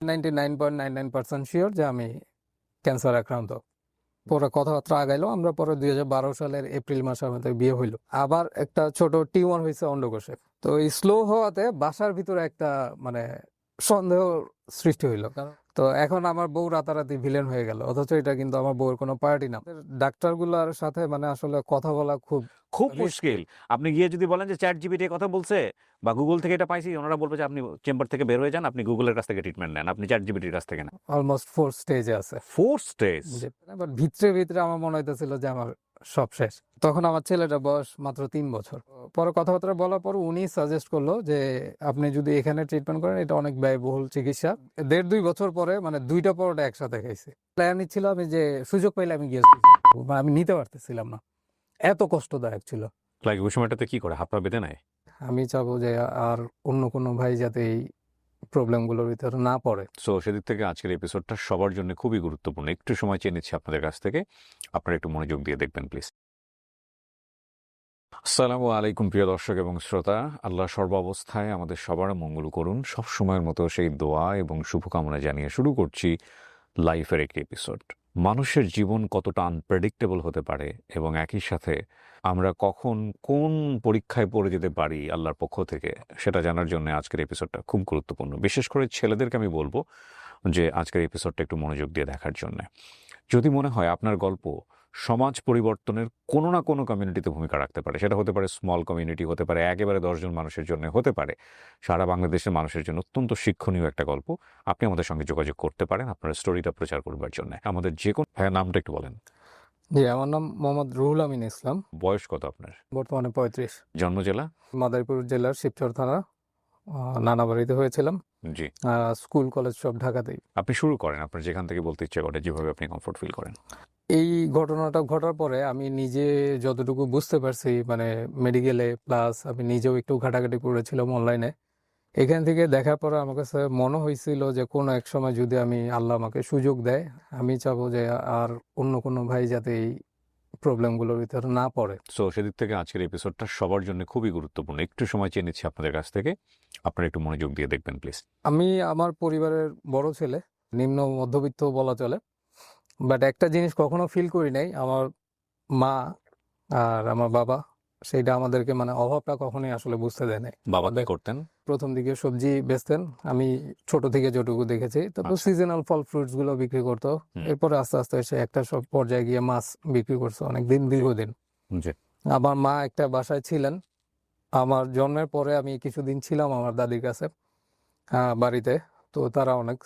99.99% sure যে আমি cancer আক্রান্ত। পরে কথাবার্তা আগাইলো, আমরা পরে 2012 সালের এপ্রিল মাসে আমাদের বিয়ে হইলো। আবার একটা ছোট টিউমার হয়েছে অন্ডকোষে। তো এই স্লো হওয়াতে বাসার ভিতরে একটা মানে সন্দেহ সৃষ্টি হইলো। তো এখন আমার বউ রাতারাতি ভিলেন হয়ে গেল, অথচ এটা কিন্তু আমার বউয়ের কোনো পার্টি না। ডাক্তারগুলোর সাথে মানে আসলে কথা বলা খুব খুব risky। মুশকিল। আপনি গিয়ে যদি বলেন যে চ্যাট জিপিটি কথা বলছে বা গুগল থেকে এটা পাইছি, ওনারা বলবে যে আপনি চেম্বার থেকে বের হয়ে যান, আপনি গুগলের কাছ থেকে ট্রিটমেন্ট নেন, আপনি চ্যাট জিপিটির কাছ থেকে না। অলমোস্ট 4 স্টেজে আছে। 4 স্টেজ। বাট ভিতরে ভিতরে আমার মনে হইতেছিল যে আমার সব শেষ। তখন আমার ছেলেটার বয়স মাত্র 3 বছর। পরে কথাবার্তা বলার পর উনি সাজেস্ট করলো যে আপনি যদি এখানে ট্রিটমেন্ট করেন এটা অনেক ব্যয়বহুল চিকিৎসা। 1.5-2 বছর পরে মানে 2টা পরোটা একসাথে খাইছি। প্ল্যান ছিল আমি যে সুযোগ পাইলে আমি গিয়ে আমি নিতে পারতেছিলাম না, এত কষ্টদায়ক ছিল। লাগে ওই সময়টাতে কি করে, হাত পা বেঁধে নেয়? আমি চাবো যে আর অন্য কোনো ভাই যাতে এই প্রবলেমগুলোর ভিতরে না পড়ে। সো সেদিক থেকে আজকের এপিসোডটা সবার জন্য খুবই গুরুত্বপূর্ণ। একটু সময় চেয়ে নিচ্ছি আপনাদের কাছ থেকে, আপনারা একটু মনোযোগ দিয়ে দেখবেন প্লিজ। আসসালামু আলাইকুম প্রিয় দর্শক এবং শ্রোতা। আল্লাহ সর্বাবস্থায় আমাদের সবার মঙ্গল করুন, সব সময়ের মতো সেই দোয়া এবং শুভকামনা জানিয়ে শুরু করছি লাইফের একটি এপিসোড। মানুষের জীবন কতটা আনপ্রেডিক্টেবল হতে পারে এবং একই সাথে আমরা কখন কোন পরীক্ষায় পড়ে যেতে পারি আল্লাহর পক্ষ থেকে, সেটা জানার জন্য আজকের এপিসোডটা খুব গুরুত্বপূর্ণ। বিশেষ করে ছেলেদেরকে আমি বলবো যে আজকের এপিসোডটা একটু মনোযোগ দিয়ে দেখার জন্য। যদি মনে হয় আপনার গল্প সমাজ পরিবর্তনের কোনো না কোনো কমিউনিটিতে ভূমিকা রাখতে পারে, সেটা হতে পারে স্মল কমিউনিটি, হতে পারে একেবারে 10 জন মানুষের জন্য, হতে পারে সারা বাংলাদেশের মানুষের জন্য অত্যন্ত শিক্ষণীয় একটা গল্প, আপনি আমাদের সঙ্গে যোগাযোগ করতে পারেন আপনার স্টোরিটা প্রচার করবার জন্য। আমাদের যে কোনো ভাইয়ের নামটা একটু বলেন। জি, আমার নাম মোহাম্মদ রুহুল আমিন ইসলাম। বয়স কত আপনার? বর্তমানে 35। জন্ম জেলা? মাদারীপুর জেলার শিবচর থানা। নানা বাড়িতে হয়েছিলাম। জি। স্কুল কলেজ সব ঢাকাতেই। আপনি শুরু করেন, আপনার যেখান থেকে বলতে ইচ্ছে করে, যেভাবে আপনি কমফোর্ট ফিল করেন। এই ঘটনাটা ঘটার পরে আমি নিজে যতটুকু বুঝতে পারছি মানে মেডিকেলে, প্লাস আমি নিজেও একটু ঘাটাঘাটি করেছিলাম অনলাইনে। এখান থেকে দেখার পরে আমার কাছে মনে হয়েছিল যে কোনো এক সময় যদি আমি আল্লাহ আমাকে সুযোগ দেয়, আমি চাবো যে আর অন্য কোনো ভাই যাতে এই প্রবলেমগুলোর ভিতরে না পড়ে। সো সেদিক থেকে আজকের এপিসোডটা সবার জন্য খুবই গুরুত্বপূর্ণ। একটু সময় চেয়ে নিচ্ছি আপনাদের কাছ থেকে, আপনারা একটু মনোযোগ দিয়ে দেখবেন প্লিজ। আমি আমার পরিবারের বড় ছেলে, নিম্ন মধ্যবিত্ত বলা চলে। বাট একটা জিনিস কখনো ফিল করি নাই, আমার মা আর আমার বাবা সেইটা আমাদেরকে মানে অভাবটা কখনোই আসলে বুঝতে দেয় নাই। বাবা কি করতেন? প্রথম দিকে সবজি বেচতেন, আমি ছোট থেকে যেটুকু দেখেছি। তারপর আচ্ছা। সিজনাল ফল ফ্রুটস গুলো বিক্রি করতো। এরপরে আস্তে আস্তে এসে একটা সব পর্যায়ে গিয়ে মাছ বিক্রি করছে অনেকদিন, দীর্ঘদিন। জি। আমার মা একটা বাসায় ছিলেন। আমার জন্মের পরে আমি কিছুদিন ছিলাম আমার দাদির কাছে বাড়িতে। তো তারা অনেক